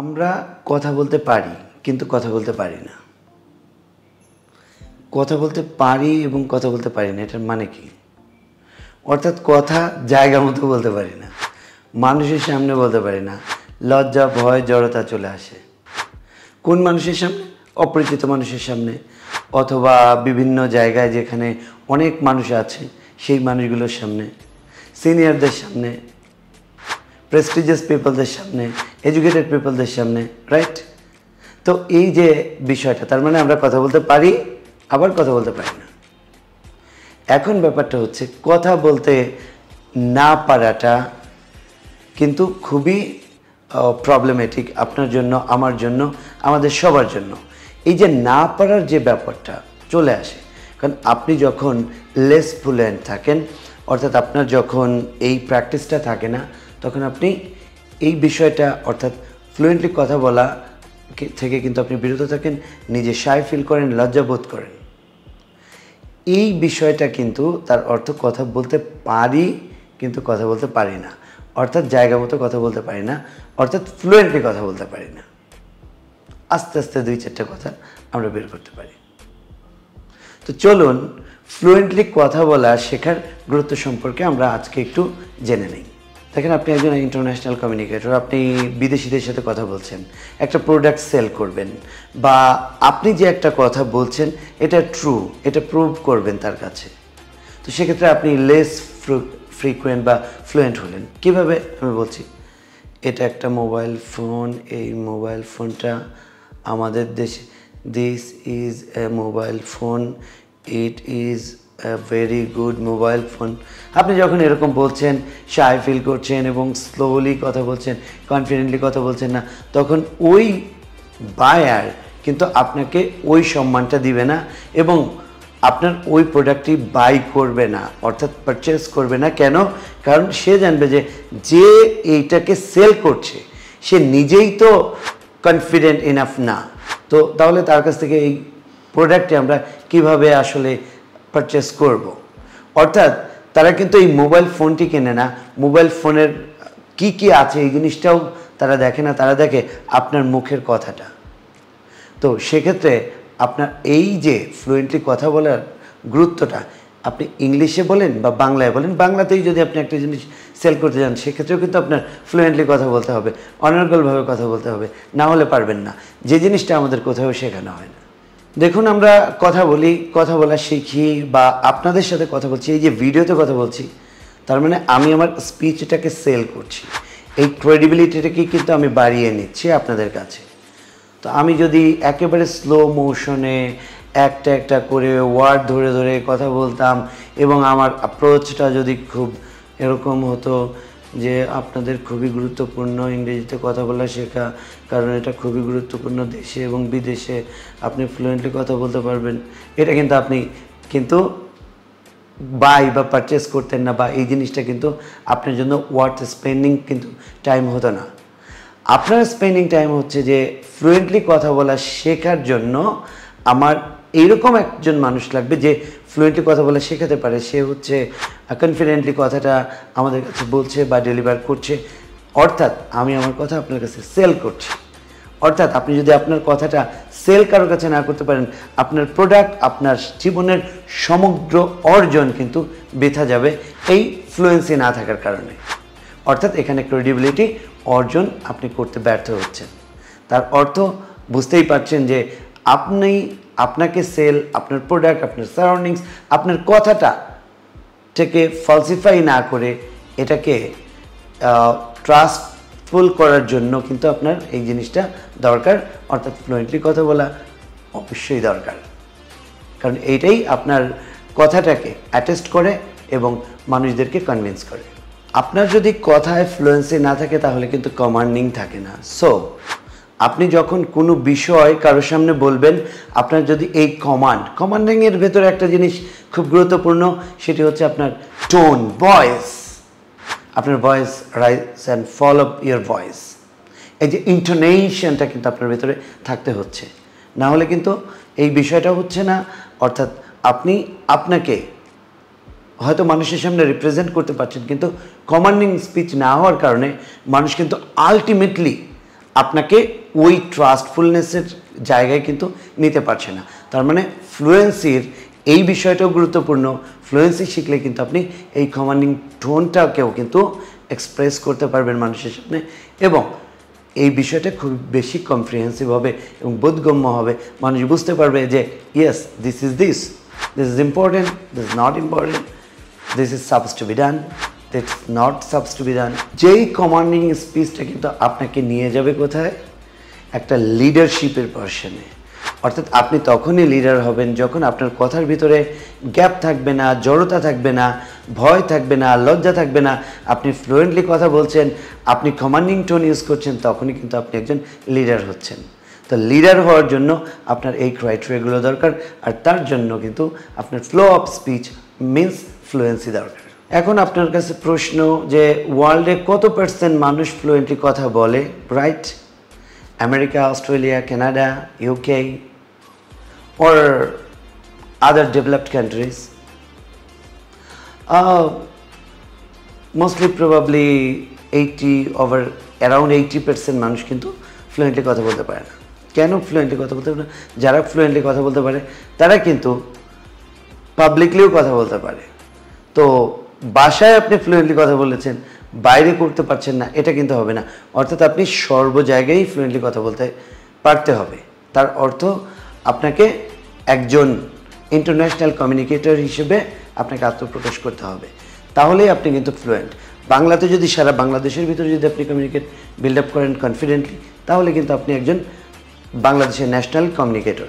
আমরা কথা বলতে পারি কিন্তু কথা বলতে পারি না। কথা বলতে পারি এবং কথা বলতে পারি না, এটার মানে কি? অর্থাৎ কথা জায়গা মতো বলতে পারি না, মানুষের সামনে বলতে পারি না, লজ্জা ভয় জড়তা চলে আসে। কোন মানুষের সামনে? অপরিচিত মানুষের সামনে, অথবা বিভিন্ন জায়গায় যেখানে অনেক মানুষ আছে সেই মানুষগুলোর সামনে, সিনিয়রদের সামনে, প্রেস্টিজিয়াস পিপলদের সামনে, এডুকেটেড পিপলদের সামনে, রাইট? তো এই যে বিষয়টা, তার মানে আমরা কথা বলতে পারি আবার কথা বলতে পারি না। এখন ব্যাপারটা হচ্ছে কথা বলতে না পারাটা কিন্তু খুবই প্রবলেমেটিক আপনার জন্য, আমার জন্য, আমাদের সবার জন্য। এই যে না পারার যে ব্যাপারটা চলে আসে, কারণ আপনি যখন লেস ফ্লুয়েন্ট থাকেন, অর্থাৎ আপনার যখন এই প্র্যাকটিসটা থাকে না, তখন আপনি এই বিষয়টা অর্থাৎ ফ্লুয়েন্টলি কথা বলা থেকে কিন্তু আপনি বিরত থাকেন, নিজে শাই ফিল করেন, লজ্জাবোধ করেন। এই বিষয়টা কিন্তু তার অর্থ কথা বলতে পারি কিন্তু কথা বলতে পারি না, অর্থাৎ জায়গা মতো কথা বলতে পারি না, অর্থাৎ ফ্লুয়েন্টলি কথা বলতে পারি না। আস্তে আস্তে 2-4টা কথা আমরা বের করতে পারি। তো চলুন ফ্লুয়েন্টলি কথা বলা শেখার গুরুত্ব সম্পর্কে আমরা আজকে একটু জেনে নিই। দেখেন, আপনি একজন ইন্টারন্যাশনাল কমিউনিকেটর, আপনি বিদেশিদের সাথে কথা বলছেন, একটা প্রোডাক্ট সেল করবেন, বা আপনি যে একটা কথা বলছেন এটা ট্রু, এটা প্রুভ করবেন তার কাছে। তো সেক্ষেত্রে আপনি লেস ফ্রিকুয়েন্ট বা ফ্লুয়েন্ট হলেন। কীভাবে আমি বলছি, এটা একটা মোবাইল ফোন, এই মোবাইল ফোনটা আমাদের দেশে, this is a mobile phone, it is a very good mobile phone. আপনি যখন এরকম বলছেন, শাই ফিল করছেন এবং স্লোলি কথা বলছেন, কনফিডেন্টলি কথা বলছেন না, তখন ওই বায়ার কিন্তু আপনাকে ওই সম্মানটা দিবে না এবং আপনার ওই প্রোডাক্টটি বাই করবে না, অর্থাৎ পারচেস করবে না। কেন? কারণ সে জানবে যে যে এইটাকে সেল করছে সে নিজেই তো কনফিডেন্ট ইনাফ না। তো তাহলে তার কাছ থেকে এই প্রোডাক্টটি আমরা কিভাবে আসলে পারচেস করব? অর্থাৎ তারা কিন্তু এই মোবাইল ফোনটি কেনে না, মোবাইল ফোনের কি কি আছে এই জিনিসটাও তারা দেখে না, তারা দেখে আপনার মুখের কথাটা। তো সেক্ষেত্রে আপনার এই যে ফ্লুয়েন্টলি কথা বলার গুরুত্বটা, আপনি ইংলিশে বলেন বা বাংলায় বলেন, বাংলাতেই যদি আপনি একটা জিনিস সেল করতে যান সেক্ষেত্রেও কিন্তু আপনার ফ্লুয়েন্টলি কথা বলতে হবে, অনার্গলভাবে কথা বলতে হবে, না হলে পারবেন না, যে জিনিসটা আমাদের কোথাও শেখানো হয় না। দেখুন, আমরা কথা বলি, কথা বলা শিখি, বা আপনাদের সাথে কথা বলছি, এই যে ভিডিওতে কথা বলছি, তার মানে আমি আমার স্পিচটাকে সেল করছি, এই ক্রেডিবিলিটিটাকে কিন্তু আমি বাড়িয়ে নিচ্ছি আপনাদের কাছে। তো আমি যদি একেবারে স্লো মোশনে একটা একটা করে ওয়ার্ড ধরে ধরে কথা বলতাম এবং আমার অ্যাপ্রোচটা যদি খুব এরকম হতো যে আপনাদের খুবই গুরুত্বপূর্ণ ইংরেজিতে কথা বলা শেখা, কারণ এটা খুবই গুরুত্বপূর্ণ দেশে এবং বিদেশে, আপনি ফ্লুয়েন্টলি কথা বলতে পারবেন, এটা কিন্তু আপনি কিন্তু বাই বা পারচেস করতেন না, বা এই জিনিসটা কিন্তু আপনার জন্য ওয়ার্থ স্পেন্ডিং কিন্তু টাইম হতো না। আপনার স্পেন্ডিং টাইম হচ্ছে যে ফ্লুয়েন্টলি কথা বলা শেখার জন্য আমার এইরকম একজন মানুষ লাগবে যে ফ্লুয়েন্টলি কথা বলা শেখাতে পারে, সে হচ্ছে কনফিডেন্টলি কথাটা আমাদের কাছে বলছে বা ডেলিভার করছে, অর্থাৎ আমি আমার কথা আপনার কাছে সেল করছি। অর্থাৎ আপনি যদি আপনার কথাটা সেল কারোর কাছে না করতে পারেন, আপনার প্রোডাক্ট, আপনার জীবনের সমগ্র অর্জন কিন্তু বৃথা যাবে এই ফ্লুয়েন্সি না থাকার কারণে। অর্থাৎ এখানে ক্রেডিবিলিটি অর্জন আপনি করতে ব্যর্থ হচ্ছেন। তার অর্থ বুঝতেই পারছেন যে আপনি আপনাকে সেল, আপনার প্রোডাক্ট, আপনার সারাউন্ডিংস, আপনার কথাটা থেকে ফলসিফাই না করে এটাকে ট্রাস্টফুল করার জন্য কিন্তু আপনার এই জিনিসটা দরকার, অর্থাৎ ফ্লুয়েন্টলি কথা বলা অবশ্যই দরকার। কারণ এইটাই আপনার কথাটাকে অ্যাটেস্ট করে এবং মানুষদেরকে কনভিন্স করে। আপনার যদি কথায় ফ্লুয়েন্সি না থাকে তাহলে কিন্তু কমান্ডিং থাকে না। সো আপনি যখন কোনো বিষয় কারোর সামনে বলবেন, আপনার যদি এই কমান্ডিংয়ের ভেতরে একটা জিনিস খুব গুরুত্বপূর্ণ, সেটি হচ্ছে আপনার টোন, ভয়েস। আপনার voice rise and fall of your voice, এই যে ইন্টোনেশনটা কিন্তু আপনার ভেতরে থাকতে হচ্ছে, না হলে কিন্তু এই বিষয়টা হচ্ছে না। অর্থাৎ আপনি আপনাকে হয়তো মানুষের সামনে রিপ্রেজেন্ট করতে পারছেন, কিন্তু কমান্ডিং স্পিচ না হওয়ার কারণে মানুষ কিন্তু আলটিমেটলি আপনাকে ওই ট্রাস্টফুলনেসের জায়গায় কিন্তু নিতে পারছে না। তার মানে ফ্লুয়েন্সির এই বিষয়টাও গুরুত্বপূর্ণ। ফ্লুয়েন্সি শিখলে কিন্তু আপনি এই কমান্ডিং টোনটাকেও কিন্তু এক্সপ্রেস করতে পারবেন মানুষের সামনে, এবং এই বিষয়টা খুব বেশি কমপ্রিহেন্সিভ হবে এবং বোধগম্য হবে। মানুষ বুঝতে পারবে যে yes, this is important, this is not important, this is suppose two be done, this not suppose two be done. যেই কমান্ডিং স্পিচটা কিন্তু আপনাকে নিয়ে যাবে কোথায়, একটা লিডারশিপের পজিশনে। অর্থাৎ আপনি তখনই লিডার হবেন যখন আপনার কথার ভিতরে গ্যাপ থাকবে না, জড়তা থাকবে না, ভয় থাকবে না, লজ্জা থাকবে না। আপনি ফ্লুয়েন্টলি কথা বলছেন, আপনি কমান্ডিং টোন ইউজ করছেন, তখনই কিন্তু আপনি একজন লিডার হচ্ছেন। তো লিডার হওয়ার জন্য আপনার এই ক্রাইটেরিয়াগুলো দরকার, আর তার জন্য কিন্তু আপনার flow of speech means fluency দরকার। এখন আপনার কাছে প্রশ্ন যে ওয়ার্ল্ডে কত % মানুষ ফ্লুয়েন্টলি কথা বলে, right? America, Australia, Canada, UK, or other developed countries? Mostly probably around 80% মানুষ কিন্তু ফ্লুয়েন্টলি কথা বলতে পারে না। কেন ফ্লুয়েন্টলি কথা বলতে পারে না? যারা ফ্লুয়েন্টলি কথা বলতে পারে তারা কিন্তু পাবলিকলিও কথা বলতে পারে। তো বাসায় আপনি ফ্লুয়েন্টলি কথা বলেছেন, বাইরে করতে পারছেন না, এটা কিন্তু হবে না। অর্থাৎ আপনি সর্ব জায়গায় ফ্লুয়েন্টলি কথা বলতে পারতে হবে। তার অর্থ আপনাকে একজন ইন্টারন্যাশনাল কমিউনিকেটর হিসেবে আপনাকে আত্মপ্রকাশ করতে হবে, তাহলেই আপনি কিন্তু ফ্লুয়েন্ট। বাংলাতে যদি সারা বাংলাদেশের ভিতরে যদি আপনি কমিউনিকেট বিল্ড আপ করেন কনফিডেন্টলি, তাহলে কিন্তু আপনি একজন বাংলাদেশের ন্যাশনাল কমিউনিকেটর,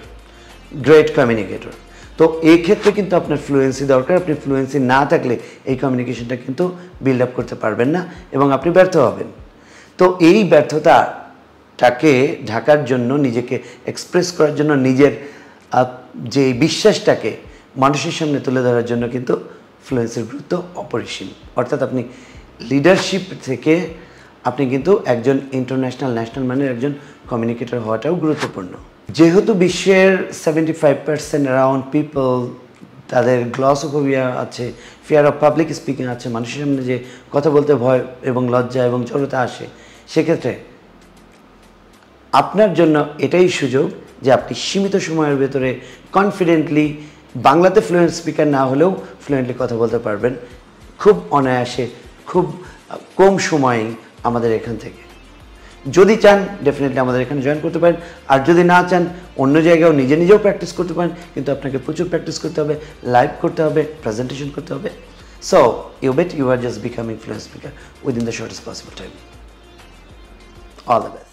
গ্রেট কমিউনিকেটর। তো এই ক্ষেত্রে কিন্তু আপনার ফ্লুয়েন্সি দরকার। আপনি ফ্লুয়েন্সি না থাকলে এই কমিউনিকেশনটা কিন্তু বিল্ড আপ করতে পারবেন না এবং আপনি ব্যর্থ হবেন। তো এই ব্যর্থতাটাকে ঢাকার জন্য, নিজেকে এক্সপ্রেস করার জন্য, নিজের যে বিশ্বাসটাকে মানুষের সামনে তুলে ধরার জন্য কিন্তু ফ্লুয়েন্সির গুরুত্ব অপরিসীম। অর্থাৎ আপনি লিডারশিপ থেকে আপনি কিন্তু একজন ইন্টারন্যাশনাল, ন্যাশনাল মানের একজন কমিউনিকেটর হওয়াটাও গুরুত্বপূর্ণ। যেহেতু বিশ্বের 75% অ্যারাউন্ড পিপল তাদের গ্লসোফোবিয়া আছে, ফিয়ার অফ পাবলিক স্পিকিং আছে, মানুষের সামনে যে কথা বলতে ভয় এবং লজ্জা এবং জড়তা আসে, সেক্ষেত্রে আপনার জন্য এটাই সুযোগ যে আপনি সীমিত সময়ের ভেতরে কনফিডেন্টলি, বাংলাতে ফ্লুয়েন্ট স্পিকার না হলেও ফ্লুয়েন্টলি কথা বলতে পারবেন খুব অনায়াসে, খুব কম সময়েই আমাদের এখান থেকে। যদি চান ডেফিনেটলি আমাদের এখানে জয়েন করতে পারেন, আর যদি না চান অন্য জায়গায়ও নিজেও প্র্যাকটিস করতে পারেন, কিন্তু আপনাকে প্রচুর প্র্যাকটিস করতে হবে, লাইভ করতে হবে, প্রেজেন্টেশন করতে হবে। So you bet you are just becoming fluent speaker within the shortest possible time. All the best.